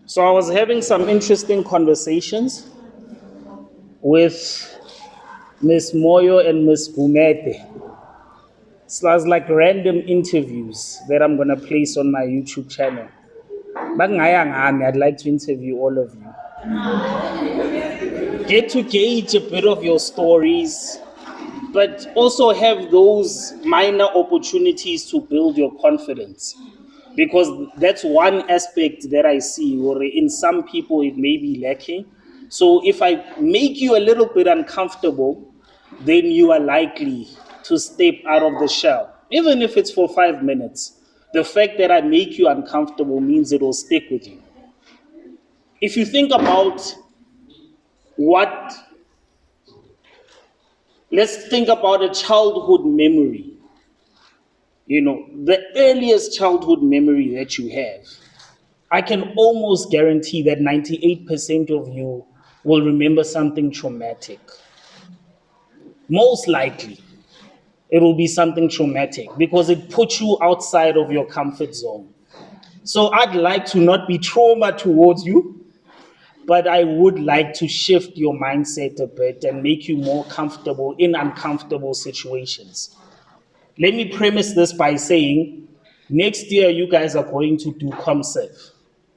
So I was having some interesting conversations with Miss Moyo and Miss Bumete. So I was like random interviews that I'm gonna place on my YouTube channel. But I'd like to interview all of you. Get to gauge a bit of your stories, but also have those minor opportunities to build your confidence. Because that's one aspect that I see, or in some people it may be lacking. So if I make you a little bit uncomfortable, then you are likely to step out of the shell, even if it's for 5 minutes. The fact that I make you uncomfortable means it will stick with you. If you think about let's think about a childhood memory. You know, the earliest childhood memory that you have. I can almost guarantee that 98% of you will remember something traumatic. Most likely, it will be something traumatic because it puts you outside of your comfort zone. So I'd like to not be trauma towards you, but I would like to shift your mindset a bit and make you more comfortable in uncomfortable situations. Let me premise this by saying, next year you guys are going to do ComServe,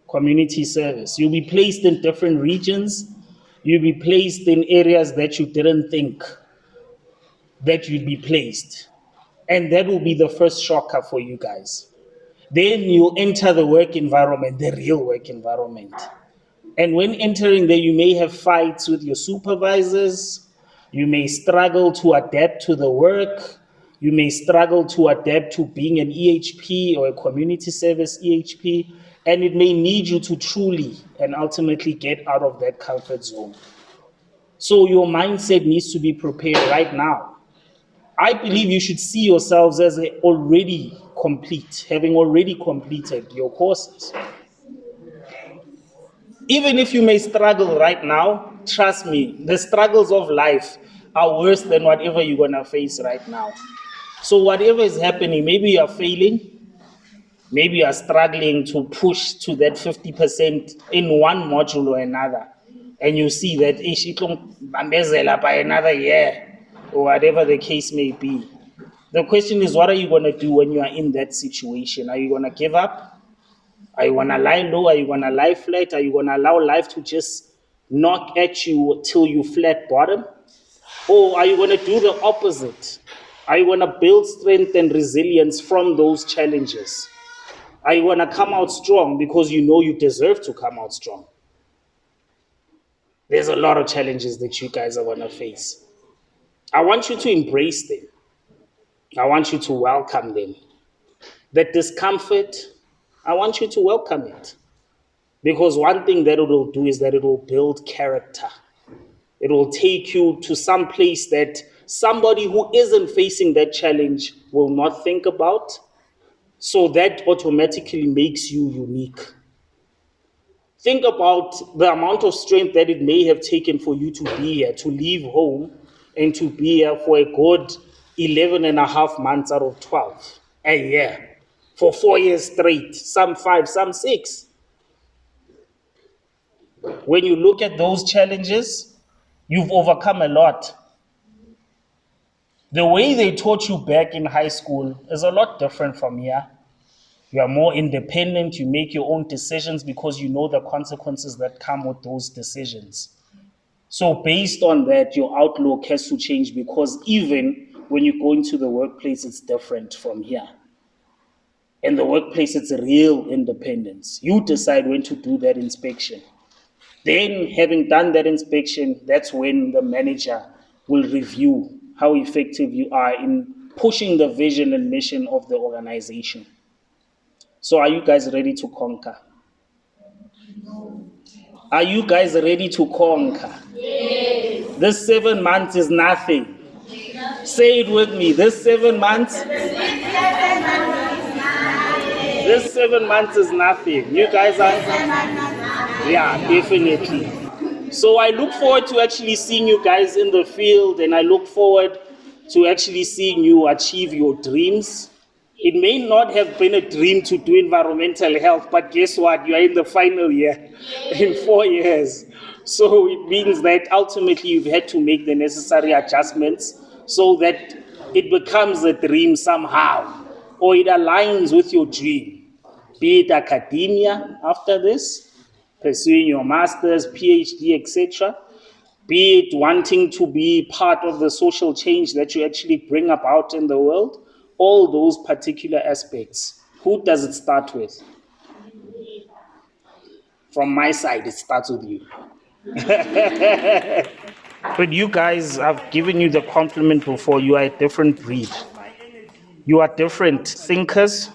community service. You'll be placed in different regions. You'll be placed in areas that you didn't think that you'd be placed. And that will be the first shocker for you guys. Then you enter the work environment, the real work environment. And when entering there, you may have fights with your supervisors. You may struggle to adapt to the work. You may struggle to adapt to being an EHP or a community service EHP. And it may need you to truly and ultimately get out of that comfort zone. So your mindset needs to be prepared right now. I believe you should see yourselves as already complete, having already completed your courses. Even if you may struggle right now, trust me, the struggles of life are worse than whatever you're going to face right now. So whatever is happening, maybe you're failing, maybe you're struggling to push to that 50% in one module or another, and you see that it won't bambezela by another year, or whatever the case may be. The question is, what are you going to do when you are in that situation? Are you going to give up? Are you going to lie low? Are you going to lie flat? Are you going to allow life to just knock at you till you flat bottom? Or are you going to do the opposite? Are you going to build strength and resilience from those challenges? Are you going to come out strong because you know you deserve to come out strong? There's a lot of challenges that you guys are going to face. I want you to embrace them. I want you to welcome them. That discomfort, I want you to welcome it. Because one thing that it will do is that it will build character. It will take you to some place that somebody who isn't facing that challenge will not think about. So that automatically makes you unique. Think about the amount of strength that it may have taken for you to be here, to leave home and to be here for a good 11 and a half months out of 12 a year, for 4 years straight, some 5, some 6. When you look at those challenges, you've overcome a lot. The way they taught you back in high school is a lot different from here. You are more independent, you make your own decisions because you know the consequences that come with those decisions. So based on that, your outlook has to change because even when you go into the workplace, it's different from here. In the workplace, it's a real independence. You decide when to do that inspection. Then, having done that inspection, that's when the manager will review how effective you are in pushing the vision and mission of the organization. So are you guys ready to conquer? Are you guys ready to conquer? Yes. This 7 months is nothing. Say it with me. This 7 months. This 7 months is nothing. You guys are. Yeah, definitely. So I look forward to actually seeing you guys in the field, and I look forward to actually seeing you achieve your dreams. It may not have been a dream to do environmental health, but guess what? You are in the final year in 4 years. So it means that ultimately you've had to make the necessary adjustments so that it becomes a dream somehow, or it aligns with your dream. Be it academia after this, pursuing your master's, PhD, etc. Be it wanting to be part of the social change that you actually bring about in the world, all those particular aspects. Who does it start with? From my side, it starts with you. But you guys, I've given you the compliment before. You are a different breed. You are different thinkers,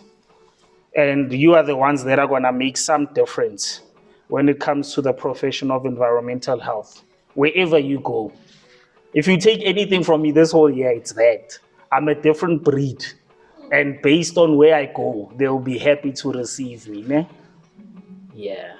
and you are the ones that are going to make some difference when it comes to the profession of environmental health, wherever you go. If you take anything from me this whole year, it's that. I'm a different breed. And based on where I go, they'll be happy to receive me. Ne? Yeah.